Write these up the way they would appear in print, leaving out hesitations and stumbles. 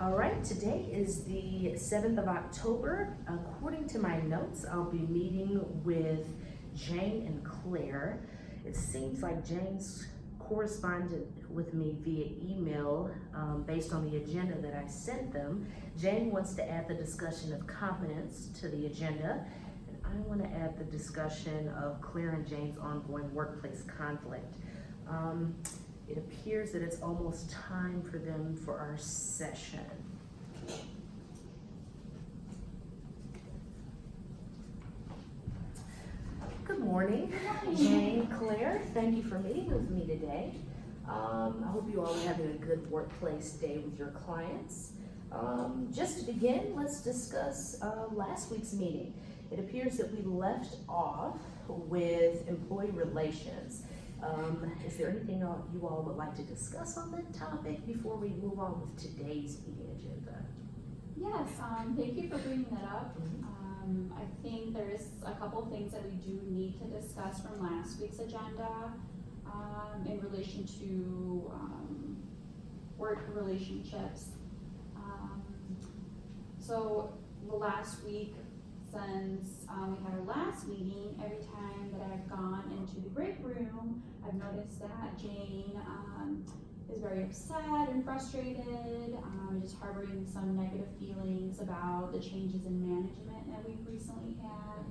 All right, today is the 7th of October. According to my notes, I'll be meeting with Jane and Claire. It seems like Jane's corresponded with me via email based on the agenda that I sent them. Jane wants to add the discussion of competence to the agenda, and I want to add the discussion of Claire and Jane's ongoing workplace conflict. It appears that it's almost time for them for our session. Good morning, Jane, Claire. Thank you for meeting with me today. I hope you all are having a good workplace day with your clients. Just to begin, let's discuss last week's meeting. It appears that we left off with employee relations. Is there anything you all would like to discuss on that topic before we move on with today's meeting agenda? Yes, thank you for bringing that up. I think there's a couple things that we do need to discuss from last week's agenda in relation to work relationships. So the last week, since we had our last meeting, every time that I've gone into the break room, I've noticed that Jane is very upset and frustrated, just harboring some negative feelings about the changes in management that we've recently had,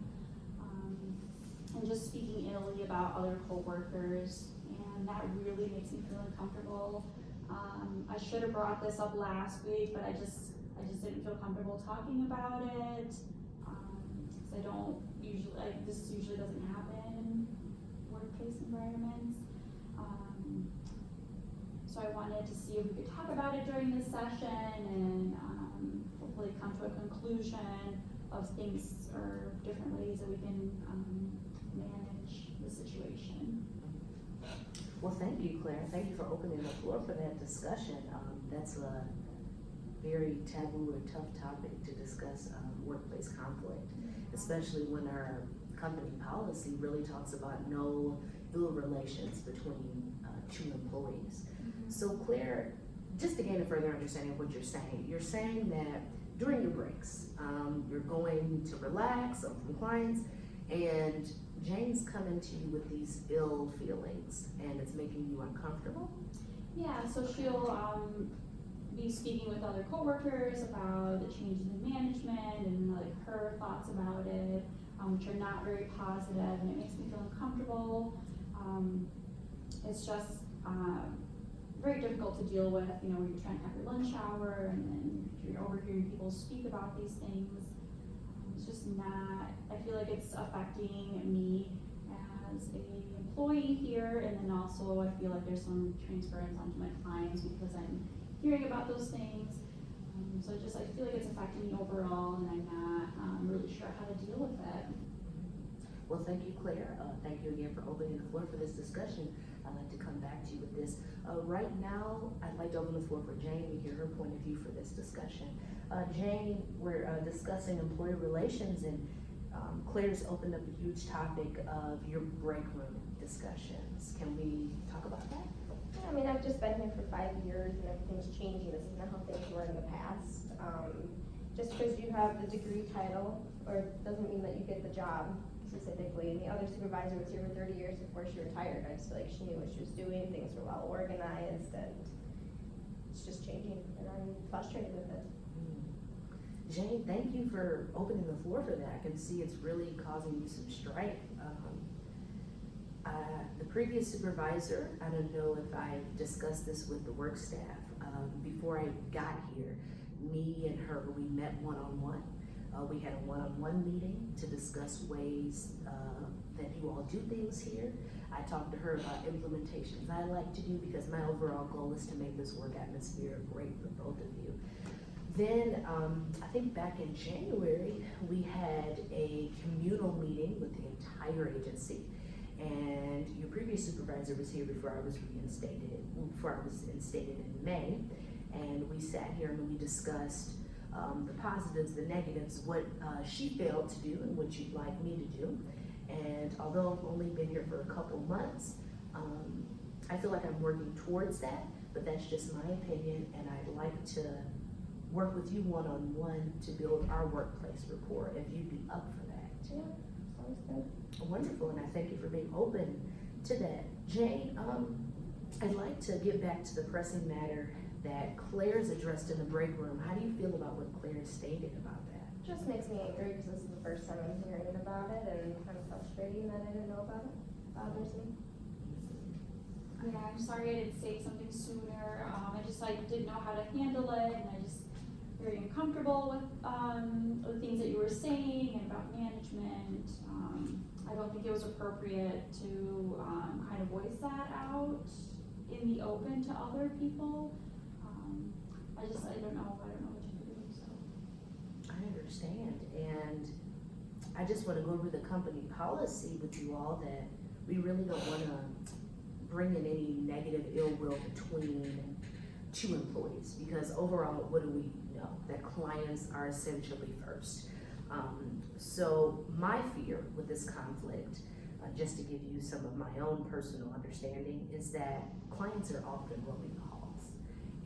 and just speaking illy about other coworkers, and that really makes me feel uncomfortable. I should have brought this up last week, but I just didn't feel comfortable talking about it. I don't usually, this usually doesn't happen in workplace environments. So I wanted to see if we could talk about it during this session and hopefully come to a conclusion of things or different ways that we can manage the situation. Well, thank you, Claire. Thank you for opening the floor for that discussion. That's a very taboo or tough topic to discuss workplace conflict, especially when our company policy really talks about no ill relations between two employees. So Claire, just to gain a further understanding of what you're saying that during your breaks, you're going to relax or from clients, and Jane's coming to you with these ill feelings, and it's making you uncomfortable? Yeah, so she'll be speaking with other coworkers about the changes in management and like her thoughts about it, which are not very positive, and it makes me feel uncomfortable. It's just very difficult to deal with, you know, when you're trying to have your lunch hour and then you're overhearing people speak about these things. It's just not, I feel like it's affecting me as a employee here, and then also I feel like there's some transference onto my clients because I'm hearing about those things. So I feel like it's affecting me overall, and I'm not really sure how to deal with it. Well, thank you, Claire. Thank you again for opening the floor for this discussion. I'd like to come back to you with this. Right now, I'd like to open the floor for Jane to hear her point of view for this discussion. Jane, we're discussing employee relations, and Claire's opened up a huge topic of your break room discussions. Can we talk about that? I mean, I've just been here for 5 years and everything's changing. This is not how things were in the past. Just because you have the degree title or doesn't mean that you get the job specifically. And the other supervisor was here for 30 years before she retired. I just feel like she knew what she was doing. Things were well organized, and it's just changing, and I'm frustrated with it. Jane, thank you for opening the floor for that. I can see it's really causing you some strife. The previous supervisor, I don't know if I discussed this with the work staff, before I got here, me and her, we met one-on-one. We had a one-on-one meeting to discuss ways that you all do things here. I talked to her about implementations I like to do because my overall goal is to make this work atmosphere great for both of you. Then, I think back in January, we had a communal meeting with the entire agency. And your previous supervisor was here before I was instated in May. And we sat here and we discussed the positives, the negatives, what she failed to do and what you'd like me to do. And although I've only been here for a couple months, I feel like I'm working towards that, but that's just my opinion, and I'd like to work with you one-on-one to build our workplace rapport, if you'd be up for that. Yeah, sounds good. Wonderful, and I thank you for being open to that. Jane, I'd like to get back to the pressing matter that Claire's addressed in the break room. How do you feel about what Claire stated about that? Just makes me angry because this is the first time I'm hearing about it and kind of frustrating that I didn't know about it. Bothers me. Yeah, I'm sorry I didn't say something sooner. I just didn't know how to handle it, and I just very uncomfortable with the things that you were saying and about management. I don't think it was appropriate to kind of voice that out in the open to other people. I don't know what to do. So I understand, and I just want to go over the company policy with you all that we really don't want to bring in any negative ill will between two employees, because overall, what do we know? That clients are essentially first. So my fear with this conflict, just to give you some of my own personal understanding, is that clients are often roaming the halls.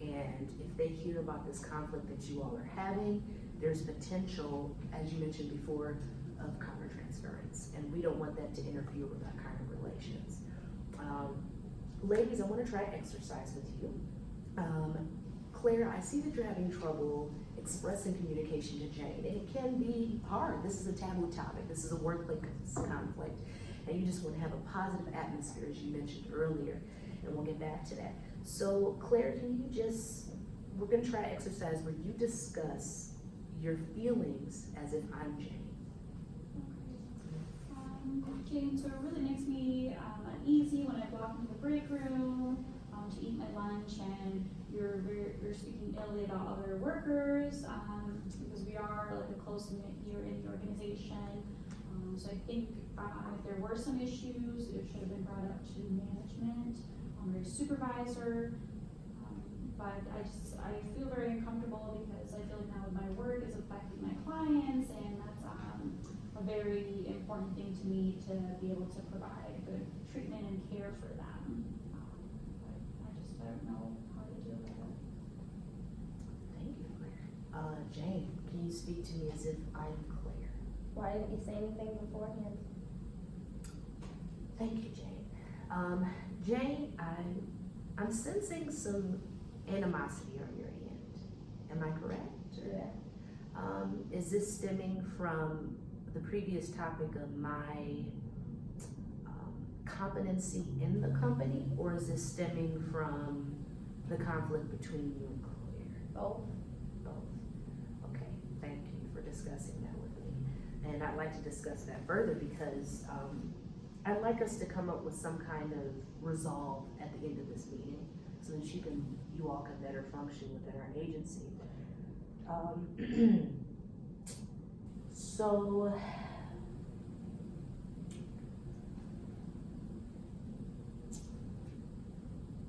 And if they hear about this conflict that you all are having, there's potential, as you mentioned before, of countertransference. And we don't want that to interfere with that kind of relations. Ladies, I want to try exercise with you. Claire, I see that you're having trouble expressing communication to Jane, and it can be hard. This is a taboo topic. This is a workplace conflict, and you just want to have a positive atmosphere, as you mentioned earlier, and we'll get back to that. So, Claire, we're going to try exercise where you discuss your feelings as if I'm Jane. Jane, so it really makes me uneasy when I walk into the break room to eat my lunch, and you're speaking illy about other workers, because we are like a close-knit here in the organization. So I think if there were some issues, it should have been brought up to management or your supervisor. But I feel very uncomfortable because I feel like now my work is affecting my clients, and that's a very important thing to me to be able to provide good treatment and care for them. But I don't know how to deal with it. Thank you, Claire. Jane, can you speak to me as if I'm Claire? Why didn't you say anything beforehand? Thank you, Jane. Jane, I'm sensing some animosity on your end. Am I correct? Yeah. Is this stemming from the previous topic of my competency in the company, or is this stemming from the conflict between you and Claire? Both. Both. Okay, thank you for discussing that with me. And I'd like to discuss that further because I'd like us to come up with some kind of resolve at the end of this meeting so that you all can better function within our agency. So,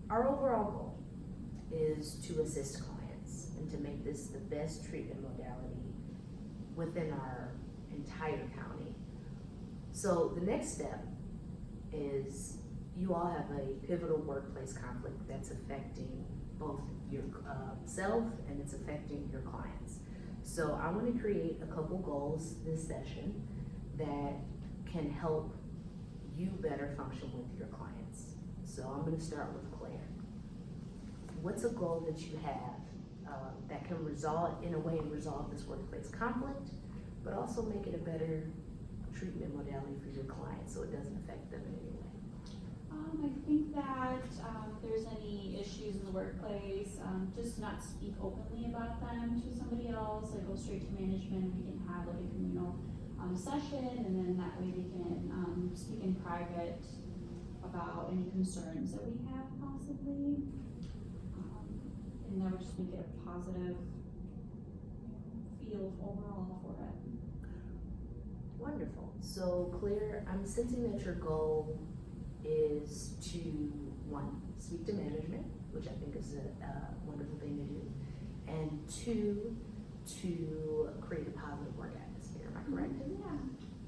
our overall goal is to assist clients and to make this the best treatment modality within our entire county. So the next step is you all have a pivotal workplace conflict that's affecting both yourself and it's affecting your clients. So I want to create a couple goals this session that can help you better function with your clients. So I'm going to start with Claire. What's a goal that you have that can resolve this workplace conflict, but also make it a better treatment modality for your clients so it doesn't affect them in any way? I think that if there's any issues in the workplace, just not speak openly about them to somebody else, like go straight to management. We can have like a communal session, and then that way we can speak in private about any concerns that we have possibly, and that would just make it a positive feel overall for it. Wonderful. So Claire, I'm sensing that your goal is to, one, speak to management, which I think is a wonderful thing to do, and two, to create a positive work atmosphere. Am I correct? Yeah.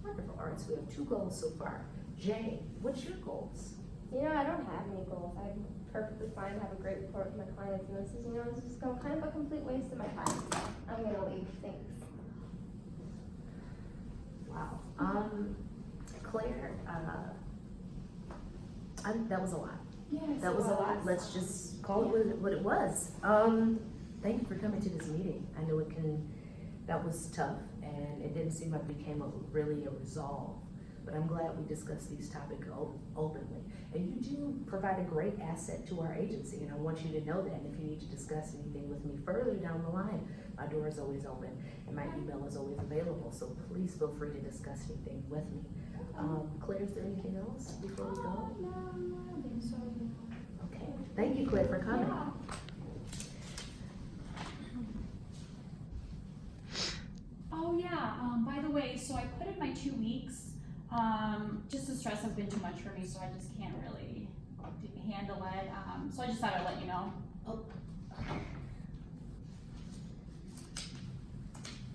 Wonderful. All right, so we have 2 goals so far. Jane, what's your goals? You know, I don't have any goals. I perfectly fine, have a great rapport with my clients, and this is, this is kind of a complete waste of my time. I'm gonna leave, thanks. Wow. Claire, that was a lot. Yes, That it was a lot. Let's just call it what it was. Thank you for coming to this meeting. I know that was tough, and it didn't seem like we came up with really a resolve, but I'm glad we discussed these topics openly. And you do provide a great asset to our agency, and I want you to know that. And if you need to discuss anything with me further down the line, my door is always open, and my email is always available, so please feel free to discuss anything with me. Claire, is there anything else before we go? No, I don't think so. Okay, thank you, Claire, for coming. Yeah. Oh yeah, by the way, so I put in my 2 weeks. Just the stress has been too much for me, so I just can't really handle it. So I just thought I'd let you know.